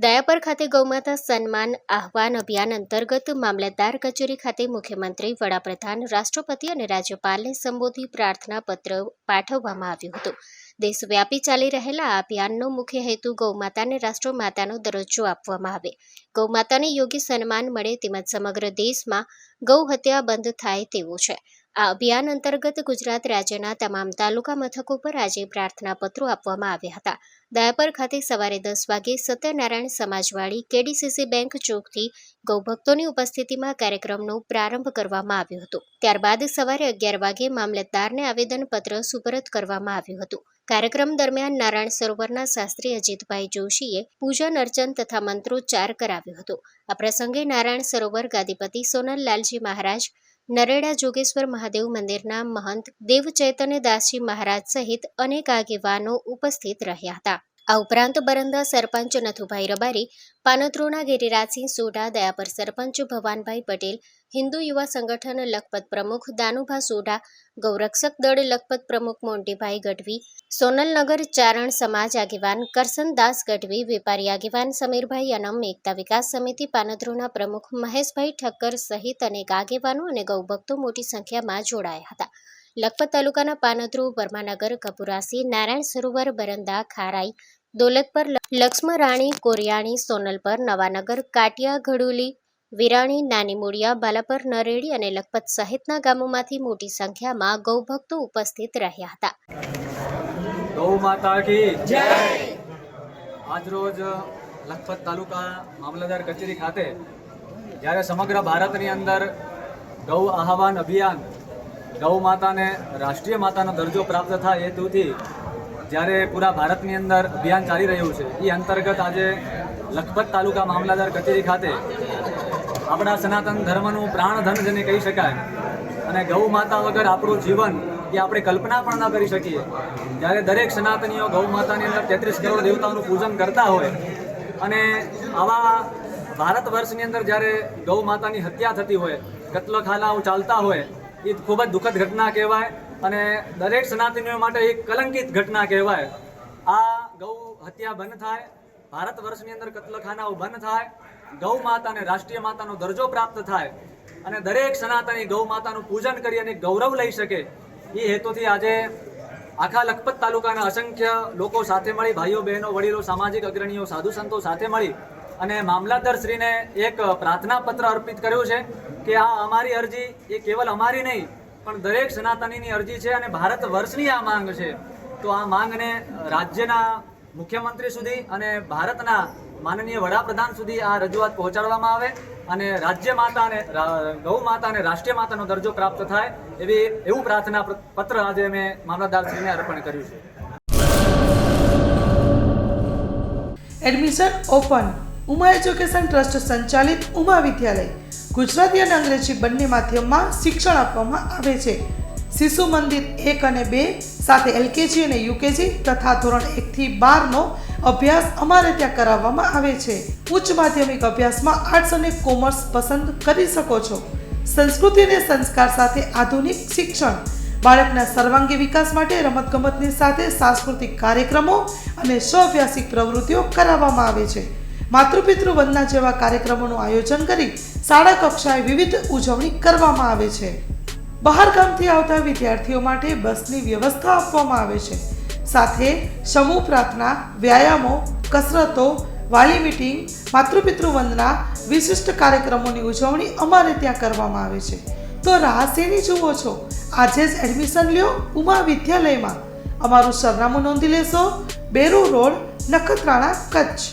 દયાપર ખાતે ગૌમાતા સન્માન આહવાન અભિયાન અંતર્ગત મામલતદાર કચેરી ખાતે મુખ્યમંત્રી, વડાપ્રધાન, રાષ્ટ્રપતિ અને રાજ્યપાલને સંબોધી પ્રાર્થના પત્ર પાઠવવામાં આવ્યું હતું. દેશવ્યાપી ચાલી રહેલા આ અભિયાનનો મુખ્ય હેતુ ગૌમાતાને રાષ્ટ્રમાતાનો દરજ્જો આપવામાં આવે, ગૌમાતાને યોગ્ય સન્માન મળે તેમજ સમગ્ર દેશમાં ગૌ હત્યા બંધ થાય તેવો છે. આ અભિયાન અંતર્ગત ગુજરાત રાજ્યના તમામ તાલુકા મથકો પર આજે પ્રાર્થના પત્રો આપવામાં આવ્યા હતા. દયાપર ખાતે સવારે 10 વાગે સત્યનારાયણ સમાજવાડી કેડીસીસી બેંક ચોકથી ગૌભક્તોની ઉપસ્થિતિમાં કાર્યક્રમનો પ્રારંભ કરવામાં આવ્યો હતો. ત્યારબાદ સવારે 11 વાગે મામલતદારને આવેદનપત્ર સુપરત કરવામાં આવ્યું હતું. કાર્યક્રમ દરમિયાન નારાયણ સરોવરના શાસ્ત્રી અજીતભાઈ જોશીએ પૂજન અર્ચન તથા મંત્રોચ્ચાર કરાવ્યો હતો. આ પ્રસંગે નારાયણ સરોવર ગાદીપતિ સોનલલાલજી મહારાજ, નરેડા જોગેશ્વર મહાદેવ મંદિરના મહંત દેવચૈતન્યદાસજી મહારાજ સહિત અનેક આગેવાનો ઉપસ્થિત રહ્યા હતા. આ ઉપરાંત બરંદા સરપંચ નથુભાઈ રબારી, પાનત્રોના ગિરિરાજસિંહ સોઢા, દયાપર સરપંચ ભવાનભાઈ પટેલ, હિન્દુ યુવા સંગઠન લખપત પ્રમુખ દાનુભા સોઢા, ગૌરક્ષક દળ લખપત પ્રમુખ મોન્ટીભાઈ ગઢવી, સોનલનગર ચારણ સમાજ આગેવાન કરસનદાસ ગઢવી, વેપારી આગેવાન સમીરભાઈ અનમ, એકતા વિકાસ સમિતિ પાનત્રોના પ્રમુખ મહેશભાઈ ઠક્કર સહિત અનેક આગેવાનો અને ગૌભક્તો મોટી સંખ્યામાં જોડાયા હતા. લખપત તાલુકાના પાનત્રુ, વર્માનગર, કપુરાસી, નારાયણ સરોવર, બરંદા, ખારાઈ, દોલતપર, લક્ષ્મરાણી, કોરિયાણી, સોનલપર, નવાનગર, કાટિયા, ઘડુલી, વિરાણી, નાની મોડિયા, બાલાપર, નરેડી અને લખપત સહિતના ગામોમાંથી મોટી સંખ્યામાં ગૌભક્તો ઉપસ્થિત રહ્યા હતા. ગૌ માતા કી જય. આજરોજ લખપત તાલુકા મામલતદાર કચેરી ખાતે જ્યારે સમગ્ર ભારતની અંદર ગૌ આહવાન અભિયાન, ગૌ માતાને રાષ્ટ્રીય માતાનો દરજ્જો પ્રાપ્ત થાય હેતુથી જ્યારે પૂરા ભારતની અંદર અભિયાન ચાલી રહ્યું છે, એ અંતર્ગત આજે લખપત તાલુકા મામલતદાર કચેરી ખાતે આપણા સનાતન ધર્મનું પ્રાણધન જેને કહી શકાય અને ગૌ માતા વગર આપણું જીવન એ આપણે કલ્પના પણ ન કરી શકીએ. જ્યારે દરેક સનાતનીઓ ગૌ માતાની અંદર 33 કરોડ દેવતાઓનું પૂજન કરતા હોય અને આવા ભારત વર્ષની અંદર જ્યારે ગૌ માતાની હત્યા થતી હોય, કત્લખાનાઓ ચાલતા હોય, એ ખૂબ જ દુઃખદ ઘટના કહેવાય અને દરેક સનાતનીઓ માટે એક કલંકિત ઘટના કહેવાય. આ ગૌ હત્યા બંધ થાય, ભારત વર્ષની અંદર કત્લખાનાઓ બંધ થાય, ગૌ માતાને રાષ્ટ્રીય માતાનો દરજ્જો પ્રાપ્ત થાય અને દરેક સનાતની ગૌ માતાનું પૂજન કરી અને ગૌરવ લઈ શકે, એ હેતુથી આજે આખા લખપત તાલુકાના અસંખ્ય લોકો સાથે મળી, ભાઈઓ બહેનો, વડીલો, સામાજિક અગ્રણીઓ, સાધુ સંતો સાથે મળી અને મામલતદારશ્રીને એક પ્રાર્થના પત્ર અર્પિત કર્યું છે કે આ અમારી અરજી એ કેવલ અમારી નહીં પણ દરેક સનાતનીની અરજી છે અને ભારત વર્ષની આ માંગ છે. તો આ માંગને રાજ્યના મુખ્યમંત્રી સુધી અને ભારતના માનનીય વડાપ્રધાન સુધી આ રજૂઆત પહોંચાડવામાં આવે અને રાજ્ય માતા અને ગૌ માતા અને રાષ્ટ્રીય માતાનો દરજ્જો પ્રાપ્ત થાય એવું પ્રાર્થના પત્ર આજે મેં મામલતદારશ્રીને અર્પણ કર્યું છે. Admission open. Uma education trust સંચાલિત ઉમા વિદ્યાલય ગુજરાતી અને અંગ્રેજી બંને માધ્યમમાં શિક્ષણ આપવામાં આવે છે. શિશુ મંદિર 1 અને 2 સાથે એલકેજી અને યુકેજી તથા ધોરણ 1 થી 12નો અભ્યાસ અમારે ત્યાં કરાવવામાં આવે છે. ઉચ્ચ માધ્યમિક અભ્યાસમાં આર્ટ્સ અને કોમર્સ પસંદ કરી શકો છો. સંસ્કૃતિ અને સંસ્કાર સાથે આધુનિક શિક્ષણ. બાળકના સર્વાંગી વિકાસ માટે રમતગમતની સાથે સાંસ્કૃતિક કાર્યક્રમો અને સ્વઅભ્યાસિક પ્રવૃત્તિઓ કરાવવામાં આવે છે. માતૃપિતૃ વંદના જેવા કાર્યક્રમોનું આયોજન કરી શાળા કક્ષાએ વિવિધ ઉજવણી કરવામાં આવે છે. બહાર ગામથી આવતા વિદ્યાર્થીઓ માટે બસની વ્યવસ્થા આપવામાં આવે છે. સાથે સમૂહ પ્રાર્થના, વ્યાયામો, કસરતો, વાલી મીટિંગ, માતૃપિતૃ વંદના, વિશિષ્ટ કાર્યક્રમોની ઉજવણી અમારે ત્યાં કરવામાં આવે છે. તો રાહ શેની જુઓ છો? આજે જ એડમિશન લ્યો ઉમા વિદ્યાલયમાં. અમારું સરનામું નોંધી લેશો: બેરુ રોડ, નખત્રાણા, કચ્છ.